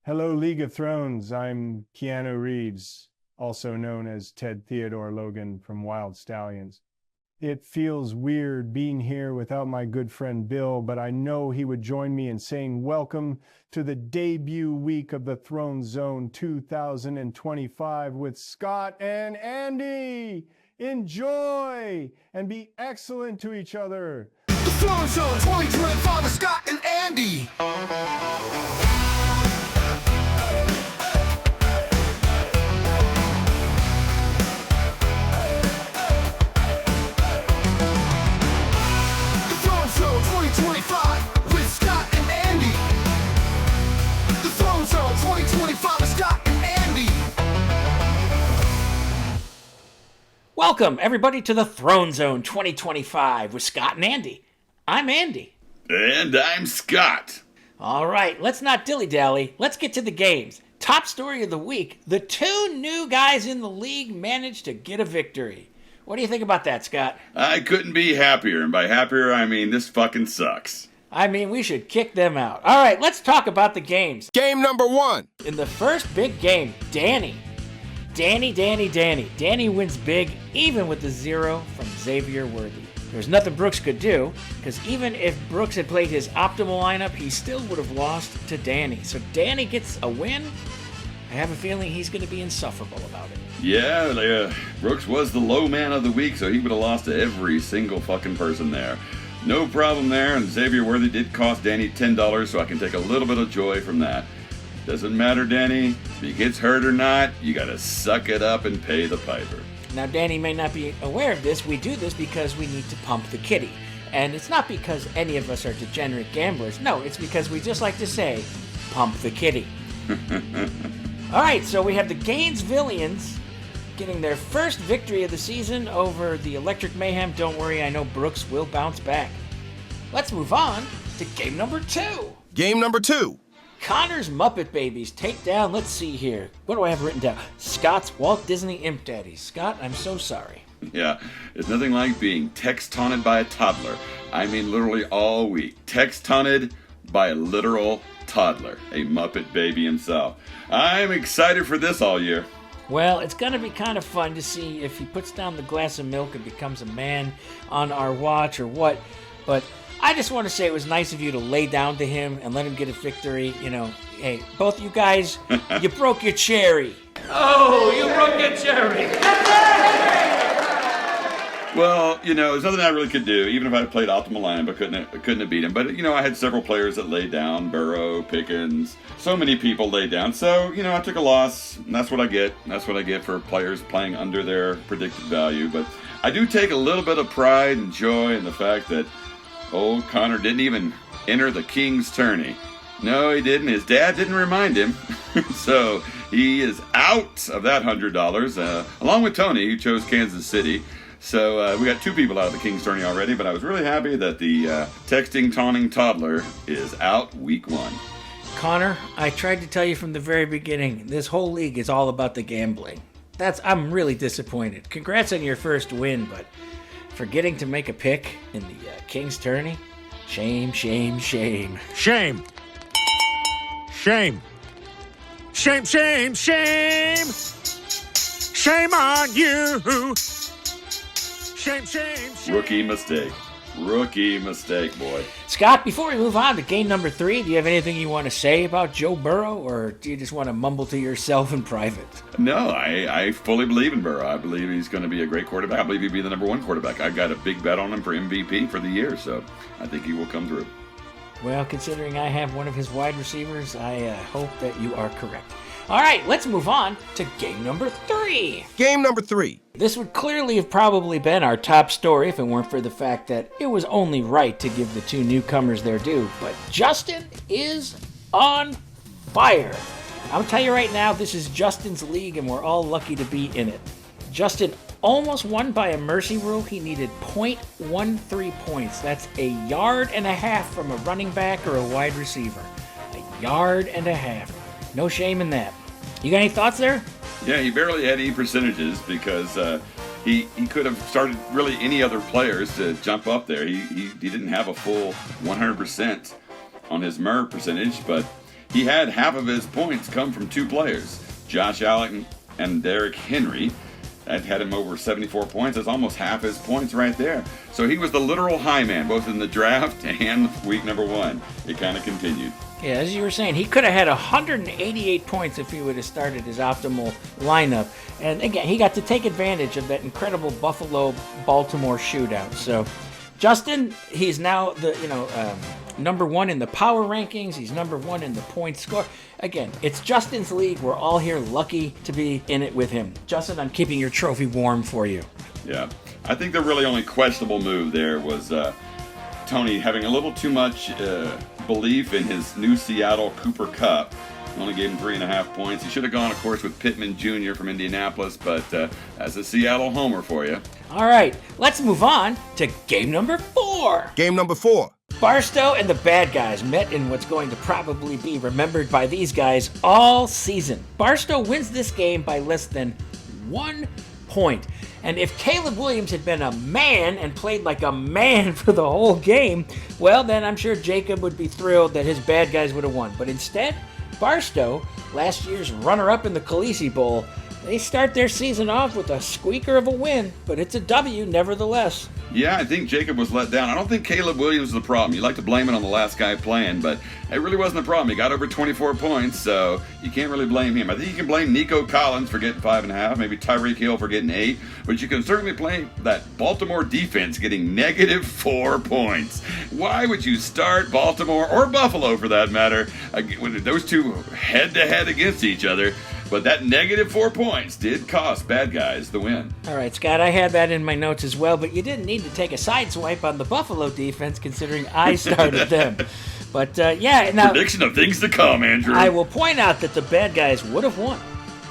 Hello, League of Thrones. I'm Keanu Reeves, also known as Ted Theodore Logan from Wild Stallions. It feels weird being here without my good friend Bill, but I know he would join me in saying welcome to the debut week of the Throne Zone 2025 with Scott and Andy. Enjoy and be excellent to each other. The Throne Zone 2025 with Scott and Andy. The Throne Zone 2025 with Scott and Andy. The Throne Zone 2025 with Scott and Andy. Welcome, everybody, to the Throne Zone 2025 with Scott and Andy. I'm Andy. And I'm Scott. All right, let's not dilly-dally. Let's get to the games. Top story of the week, the two new guys in the league managed to get a victory. What do you think about that, Scott? I couldn't be happier, and by happier I mean this fucking sucks. I mean, we should kick them out. All right, let's talk about the games. Game number one. In the first big game, Danny wins big, even with the 0 from Xavier Worthy. There's nothing Brooks could do, because even if Brooks had played his optimal lineup, he still would have lost to Danny. So Danny gets a win. I have a feeling he's going to be insufferable about it. Yeah, Brooks was the low man of the week, so he would have lost to every single fucking person there. No problem there, and Xavier Worthy did cost Danny $10, so I can take a little bit of joy from that. Doesn't matter, Danny. If he gets hurt or not, you gotta suck it up and pay the piper. Now, Danny may not be aware of this. We do this because we need to pump the kitty. And it's not because any of us are degenerate gamblers. No, it's because we just like to say, pump the kitty. All right, so we have the Gainesvillians getting their first victory of the season over the Electric Mayhem. Don't worry, I know Brooks will bounce back. Let's move on to game number 2. Game number two. Connor's Muppet Babies take down, let's see here. What do I have written down? Scott's Walt Disney Imp Daddies. Scott, I'm so sorry. Yeah, it's nothing like being text-taunted by a toddler. I mean literally all week. Text-taunted by a literal toddler, a Muppet baby himself. I'm excited for this all year. Well, it's going to be kind of fun to see if he puts down the glass of milk and becomes a man on our watch or what. But I just want to say it was nice of you to lay down to him and let him get a victory. You know, hey, both you guys, you broke your cherry. Oh, you broke your cherry. Well, there's nothing I really could do. Even if I had played optimal lineup, I couldn't have beat him. But, I had several players that laid down. Burrow, Pickens, so many people laid down. So, I took a loss, and that's what I get. That's what I get for players playing under their predicted value. But I do take a little bit of pride and joy in the fact that old Connor didn't even enter the King's tourney. No, he didn't. His dad didn't remind him. So he is out of that $100, along with Tony, who chose Kansas City. So we got 2 people out of the King's tourney already, but I was really happy that the texting, taunting toddler is out week 1. Connor, I tried to tell you from the very beginning, this whole league is all about the gambling. I'm really disappointed. Congrats on your first win, but forgetting to make a pick in the King's tourney? Shame, shame, shame. Shame. Shame. Shame, shame, shame. Shame on you. Shame, shame, shame. Rookie mistake. Rookie mistake, boy. Scott, before we move on to game number 3, do you have anything you want to say about Joe Burrow, or do you just want to mumble to yourself in private? No, I fully believe in Burrow. I believe he's going to be a great quarterback. I believe he'll be the number 1 quarterback. I got a big bet on him for MVP for the year, so I think he will come through. Well, considering I have one of his wide receivers, I hope that you are correct. All right, let's move on to game number 3. Game number three. This would clearly have probably been our top story if it weren't for the fact that it was only right to give the 2 newcomers their due. But Justin is on fire. I'll tell you right now, this is Justin's league, and we're all lucky to be in it. Justin almost won by a mercy rule. He needed 0.13 points. That's a yard and a half from a running back or a wide receiver. A yard and a half. No shame in that. You got any thoughts there? Yeah, he barely had any percentages because he could have started really any other players to jump up there. He didn't have a full 100% on his MER percentage, but he had half of his points come from two players, Josh Allen and Derrick Henry. That had him over 74 points. That's almost half his points right there. So he was the literal high man, both in the draft and week number 1. It kind of continued. Yeah, as you were saying, he could have had 188 points if he would have started his optimal lineup. And again, he got to take advantage of that incredible Buffalo-Baltimore shootout. So, Justin, he's now the number 1 in the power rankings. He's number 1 in the point score. Again, it's Justin's league. We're all here lucky to be in it with him. Justin, I'm keeping your trophy warm for you. Yeah. I think the really only questionable move there was Tony having a little too much belief in his new Seattle Cooper Kupp. Only gave him 3.5 points. He should have gone, of course, with Pittman Jr. from Indianapolis, but as a Seattle homer for you. All right, let's move on to game number 4. Game number 4. Barstow and the bad guys met in what's going to probably be remembered by these guys all season. Barstow wins this game by less than 1 point. And if Caleb Williams had been a man and played like a man for the whole game, well, then I'm sure Jacob would be thrilled that his bad guys would have won. But instead, Barstow, last year's runner-up in the Khaleesi Bowl, they start their season off with a squeaker of a win, but it's a W nevertheless. Yeah, I think Jacob was let down. I don't think Caleb Williams was the problem. You like to blame it on the last guy playing, but it really wasn't the problem. He got over 24 points, so you can't really blame him. I think you can blame Nico Collins for getting 5.5, maybe Tyreek Hill for getting 8, but you can certainly blame that Baltimore defense getting -4 points. Why would you start Baltimore, or Buffalo for that matter, when those two head-to-head against each other? But that -4 points did cost bad guys the win. All right, Scott, I had that in my notes as well, but you didn't need to take a side swipe on the Buffalo defense considering I started them. But yeah, now prediction of things to come, Andrew. I will point out that the bad guys would have won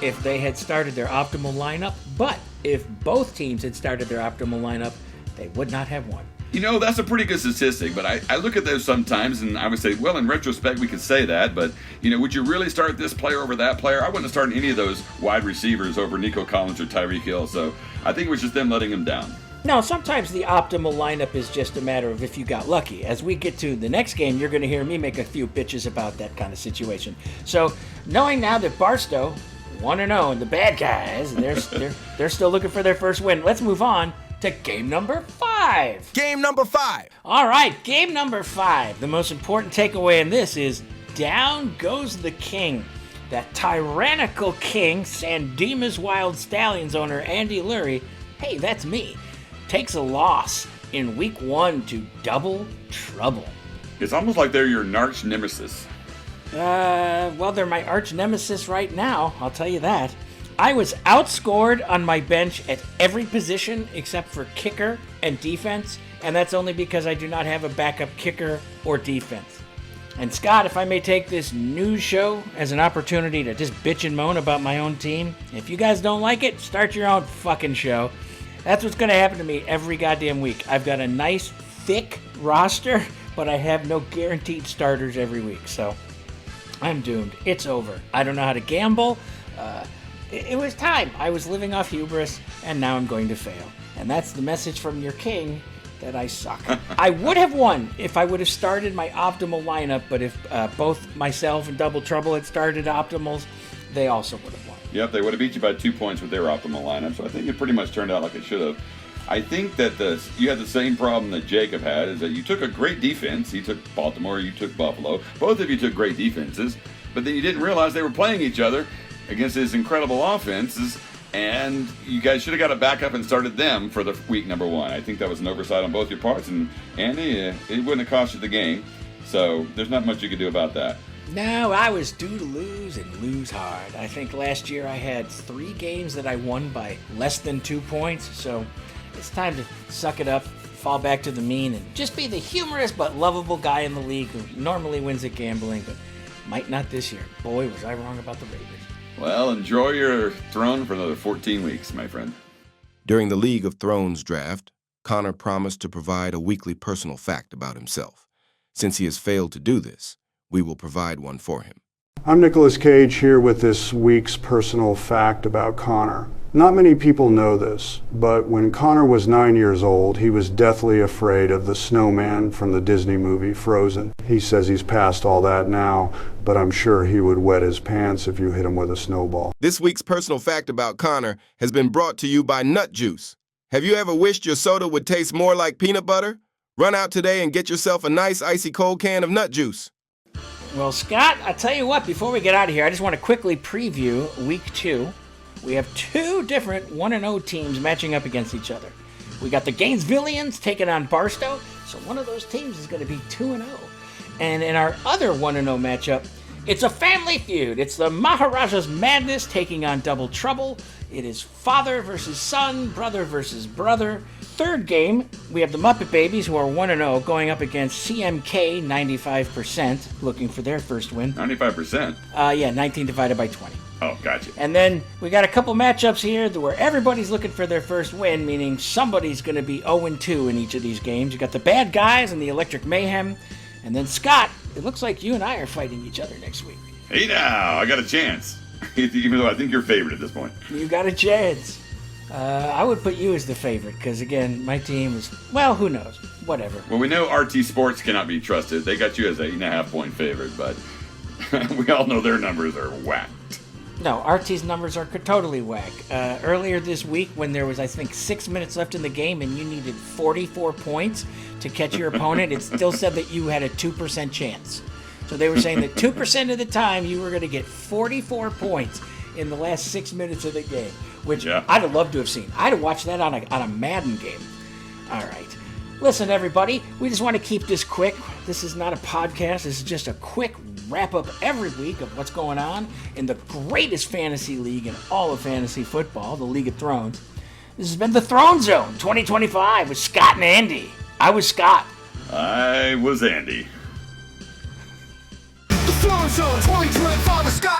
if they had started their optimal lineup, but if both teams had started their optimal lineup, they would not have won. You know, that's a pretty good statistic, but I look at those sometimes and I would say, well, in retrospect, we could say that, but, would you really start this player over that player? I wouldn't have started any of those wide receivers over Nico Collins or Tyreek Hill, so I think it was just them letting him down. No, sometimes the optimal lineup is just a matter of if you got lucky. As we get to the next game, you're going to hear me make a few bitches about that kind of situation. So, knowing now that Barstow 1-0 and the bad guys, they're still looking for their first win, let's move on to game number 5. Game number 5. All right, game number 5. The most important takeaway in this is down goes the king. That tyrannical king, San Dimas Wild Stallions owner Andy Lurie, hey, that's me, takes a loss in week 1 to double trouble. It's almost like they're your arch nemesis. Well, they're my arch nemesis right now, I'll tell you that. I was outscored on my bench at every position except for kicker and defense, and that's only because I do not have a backup kicker or defense. And Scott, if I may take this news show as an opportunity to just bitch and moan about my own team, if you guys don't like it, start your own fucking show. That's what's going to happen to me every goddamn week. I've got a nice, thick roster, but I have no guaranteed starters every week, so I'm doomed. It's over. I don't know how to gamble. It was time. I was living off hubris, and now I'm going to fail. And that's the message from your king, that I suck. I would have won if I would have started my optimal lineup, but if both myself and Double Trouble had started optimals, they also would have won. Yep, they would have beat you by 2 points with their optimal lineup, so I think it pretty much turned out like it should have. I think that you had the same problem that Jacob had, is that you took a great defense. He took Baltimore, you took Buffalo. Both of you took great defenses, but then you didn't realize they were playing each other against his incredible offenses, and you guys should have got a backup and started them for the week number 1. I think that was an oversight on both your parts, and Andy, it wouldn't have cost you the game, so there's not much you could do about that. No, I was due to lose and lose hard. I think last year I had 3 games that I won by less than 2 points, so it's time to suck it up, fall back to the mean, and just be the humorous but lovable guy in the league who normally wins at gambling, but might not this year. Boy, was I wrong about the Raiders. Well, enjoy your throne for another 14 weeks, my friend. During the League of Thrones draft, Connor promised to provide a weekly personal fact about himself. Since he has failed to do this, we will provide one for him. I'm Nicolas Cage here with this week's personal fact about Connor. Not many people know this, but when Connor was 9 years old, he was deathly afraid of the snowman from the Disney movie Frozen. He says he's past all that now, but I'm sure he would wet his pants if you hit him with a snowball. This week's personal fact about Connor has been brought to you by Nut Juice. Have you ever wished your soda would taste more like peanut butter? Run out today and get yourself a nice icy cold can of Nut Juice. Well, Scott, I tell you what, before we get out of here, I just want to quickly preview Week 2. We have two different 1-0 teams matching up against each other. We got the Gainesvillians taking on Barstow, so one of those teams is going to be 2-0. And in our other 1-0 matchup, it's a family feud. It's the Maharaja's Madness taking on Double Trouble. It is father versus son, brother versus brother. Third game, we have the Muppet Babies, who are 1-0, going up against CMK 95%, looking for their first win. 95%? Yeah, 19 divided by 20. Oh, gotcha. And then we got a couple matchups here where everybody's looking for their first win, meaning somebody's going to be 0-2 in each of these games. You got the Bad Guys and the Electric Mayhem. And then, Scott, it looks like you and I are fighting each other next week. Hey now, I got a chance. Even though I think you're favored at this point. You got a chance. I would put you as the favorite, because, again, my team is, well, who knows? Whatever. Well, we know RT Sports cannot be trusted. They got you as 8.5-point favorite, but we all know their numbers are whacked. No, RT's numbers are totally whack. Earlier this week, when there was, I think, 6 minutes left in the game and you needed 44 points to catch your opponent, it still said that you had a 2% chance. So they were saying that 2% of the time you were going to get 44 points in the last 6 minutes of the game, which I'd have loved to have seen. I'd have watched that on a Madden game. All right. Listen, everybody, we just want to keep this quick. This is not a podcast. This is just a quick wrap-up every week of what's going on in the greatest fantasy league in all of fantasy football, the League of Thrones. This has been the Throne Zone 2025 with Scott and Andy. I was Scott. I was Andy. The Throne Zone 2025 with Scott